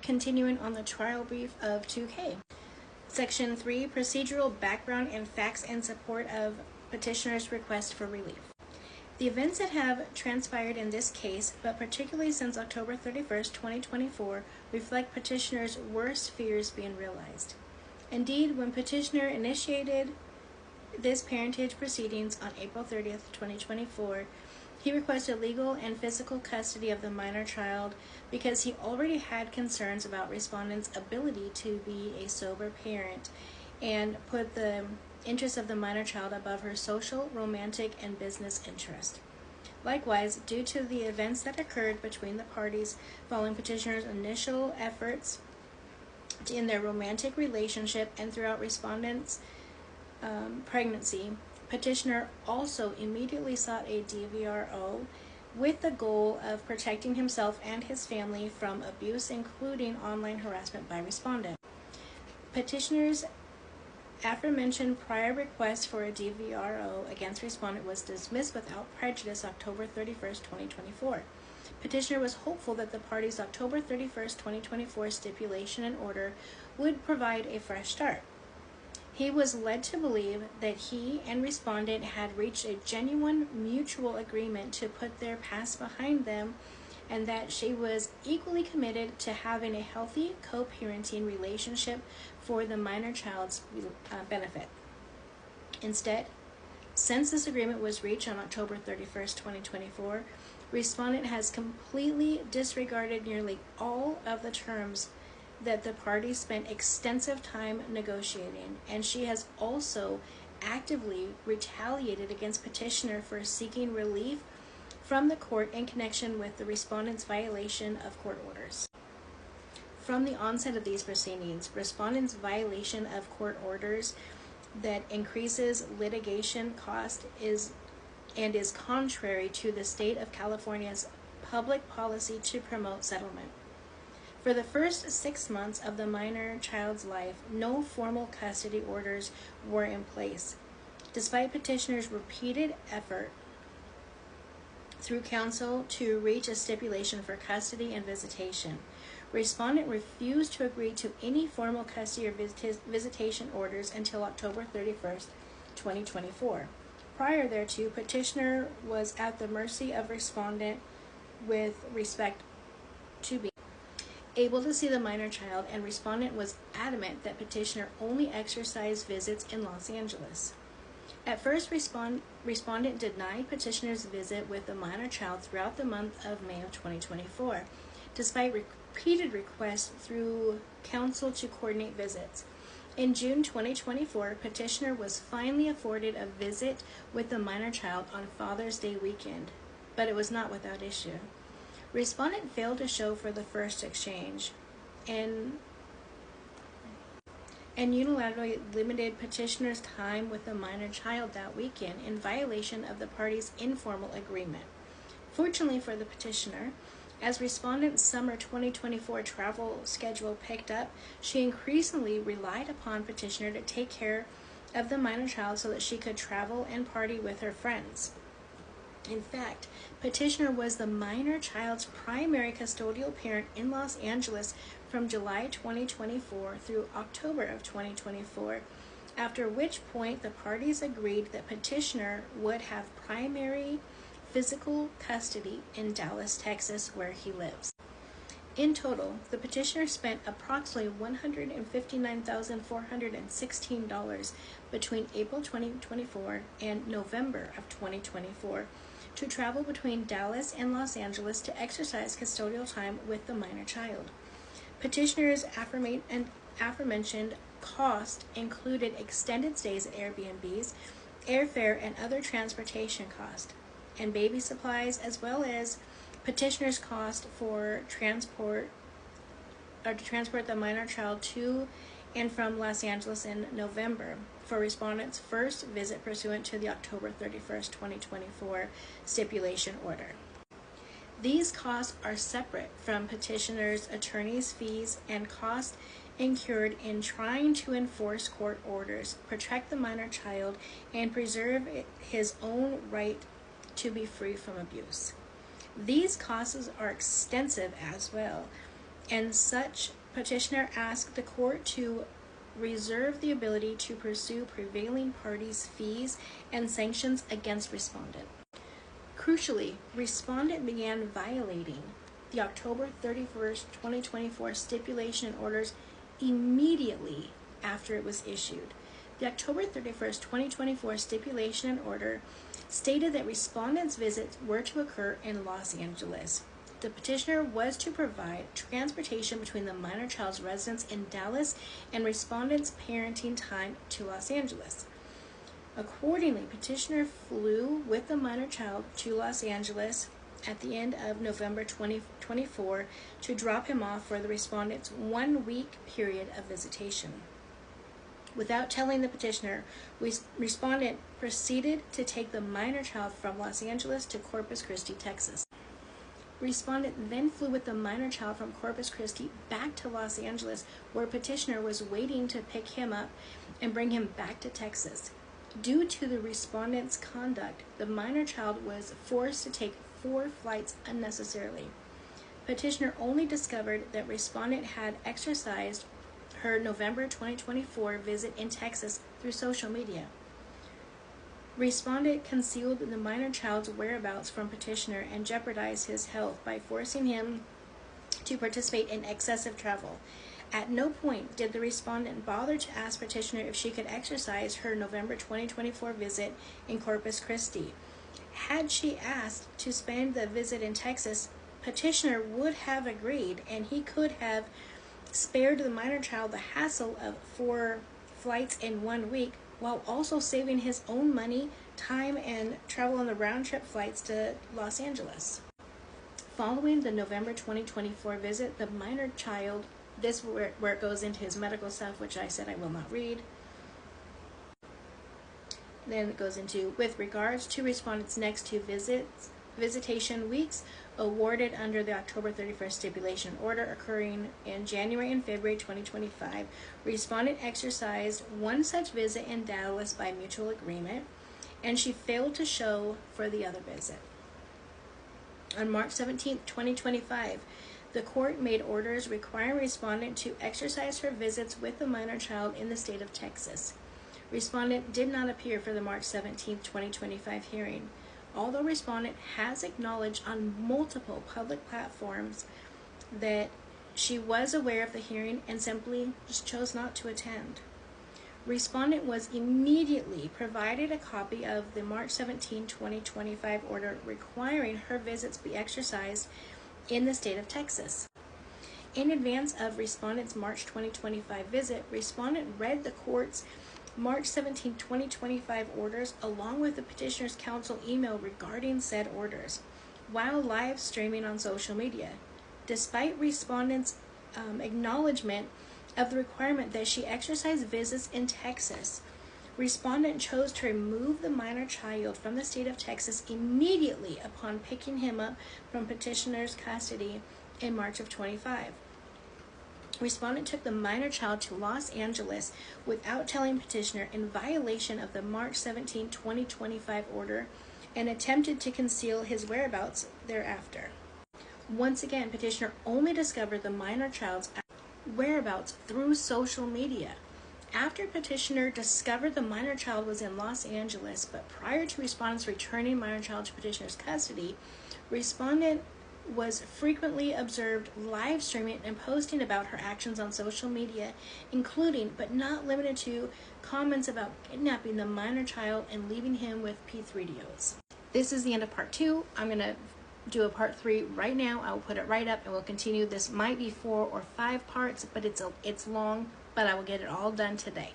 Continuing on the trial brief of 2K. Section 3, procedural background and facts in support of petitioner's request for relief. The events that have transpired in this case, but particularly since October 31st, 2024, reflect petitioner's worst fears being realized. Indeed, when petitioner initiated this parentage proceedings on April 30th, 2024, he requested legal and physical custody of the minor child because he already had concerns about respondent's ability to be a sober parent and put the interests of the minor child above her social, romantic, and business interest. Likewise, due to the events that occurred between the parties following petitioner's initial efforts in their romantic relationship and throughout respondent's pregnancy, petitioner also immediately sought a DVRO with the goal of protecting himself and his family from abuse, including online harassment by respondent. Petitioner's aforementioned prior request for a DVRO against respondent was dismissed without prejudice October 31st, 2024. Petitioner was hopeful that the parties' October 31st, 2024 stipulation and order would provide a fresh start. He was led to believe that he and respondent had reached a genuine mutual agreement to put their past behind them and that she was equally committed to having a healthy co-parenting relationship for the minor child's benefit. Instead, since this agreement was reached on October 31st, 2024, respondent has completely disregarded nearly all of the terms that the parties spent extensive time negotiating, and she has also actively retaliated against petitioner for seeking relief from the court in connection with the respondent's violation of court orders. From the onset of these proceedings, respondent's violation of court orders that increases litigation cost is contrary to the state of California's public policy to promote settlement. For the first 6 months of the minor child's life, no formal custody orders were in place, despite petitioner's repeated effort through counsel to reach a stipulation for custody and visitation. Respondent refused to agree to any formal custody or visitation orders until October 31st, 2024. Prior thereto, petitioner was at the mercy of respondent with respect to be able to see the minor child, and respondent was adamant that petitioner only exercised visits in Los Angeles. At first, respondent denied petitioner's visit with the minor child throughout the month of May of 2024, despite repeated requests through counsel to coordinate visits. In June 2024, petitioner was finally afforded a visit with the minor child on Father's Day weekend, but it was not without issue. Respondent failed to show for the first exchange and unilaterally limited petitioner's time with the minor child that weekend in violation of the parties' informal agreement. Fortunately for the petitioner, as respondent's summer 2024 travel schedule picked up, she increasingly relied upon petitioner to take care of the minor child so that she could travel and party with her friends. In fact, petitioner was the minor child's primary custodial parent in Los Angeles from July 2024 through October of 2024, after which point the parties agreed that petitioner would have primary physical custody in Dallas, Texas, where he lives. In total, the petitioner spent approximately $159,416 between April 2024 and November of 2024 to travel between Dallas and Los Angeles to exercise custodial time with the minor child. Petitioner's aforementioned cost included extended stays at Airbnbs, airfare, and other transportation costs, and baby supplies, as well as petitioner's cost for to transport the minor child to and from Los Angeles in November for respondent's first visit pursuant to the October 31st, 2024 stipulation order. These costs are separate from petitioner's attorney's fees and costs incurred in trying to enforce court orders, protect the minor child, and preserve his own right to be free from abuse. These costs are extensive as well, and such petitioner asked the court to reserve the ability to pursue prevailing parties' fees and sanctions against respondent. Crucially, respondent began violating the October 31st, 2024 stipulation and orders immediately after it was issued. The October 31st, 2024 stipulation and order stated that respondent's visits were to occur in Los Angeles. The petitioner was to provide transportation between the minor child's residence in Dallas and respondent's parenting time to Los Angeles. Accordingly, petitioner flew with the minor child to Los Angeles at the end of November 2024 to drop him off for the respondent's 1-week period of visitation. Without telling the petitioner, respondent proceeded to take the minor child from Los Angeles to Corpus Christi, Texas. Respondent then flew with the minor child from Corpus Christi back to Los Angeles, where petitioner was waiting to pick him up and bring him back to Texas. Due to the respondent's conduct, the minor child was forced to take 4 flights unnecessarily. Petitioner only discovered that respondent had exercised her November 2024 visit in Texas through social media. Respondent concealed the minor child's whereabouts from petitioner and jeopardized his health by forcing him to participate in excessive travel. At no point did the respondent bother to ask petitioner if she could exercise her November 2024 visit in Corpus Christi. Had she asked to spend the visit in Texas, petitioner would have agreed, and he could have spared the minor child the hassle of 4 flights in 1 week, while also saving his own money, time, and travel on the round-trip flights to Los Angeles. Following the November 2024 visit, the minor child, this is where it goes into his medical stuff, which I said I will not read. Then it goes into, with regards to respondent's next 2 visitation weeks awarded under the October 31st stipulation order occurring in January and February 2025, respondent exercised 1 such visit in Dallas by mutual agreement, and she failed to show for the other visit. On March 17, 2025, the court made orders requiring respondent to exercise her visits with the minor child in the state of Texas. Respondent did not appear for the March 17, 2025 hearing. Although respondent has acknowledged on multiple public platforms that she was aware of the hearing and simply just chose not to attend. Respondent was immediately provided a copy of the March 17, 2025 order requiring her visits be exercised in the state of Texas. In advance of respondent's March 2025 visit, respondent read the court's March 17, 2025 orders along with the petitioner's counsel email regarding said orders while live streaming on social media. Despite respondent's acknowledgement of the requirement that she exercise visits in Texas, respondent chose to remove the minor child from the state of Texas immediately upon picking him up from petitioner's custody in March of 25. Respondent took the minor child to Los Angeles without telling petitioner in violation of the March 17, 2025 order and attempted to conceal his whereabouts thereafter. Once again, petitioner only discovered the minor child's whereabouts through social media. After petitioner discovered the minor child was in Los Angeles, but prior to respondent's returning minor child to petitioner's custody, respondent was frequently observed live streaming and posting about her actions on social media, including but not limited to comments about kidnapping the minor child and leaving him with P3DOs. This is the end of part 2. I'm going to do a part 3 right now. I will put it right up and we'll continue. This might be 4 or 5 parts, but it's long, but I will get it all done today.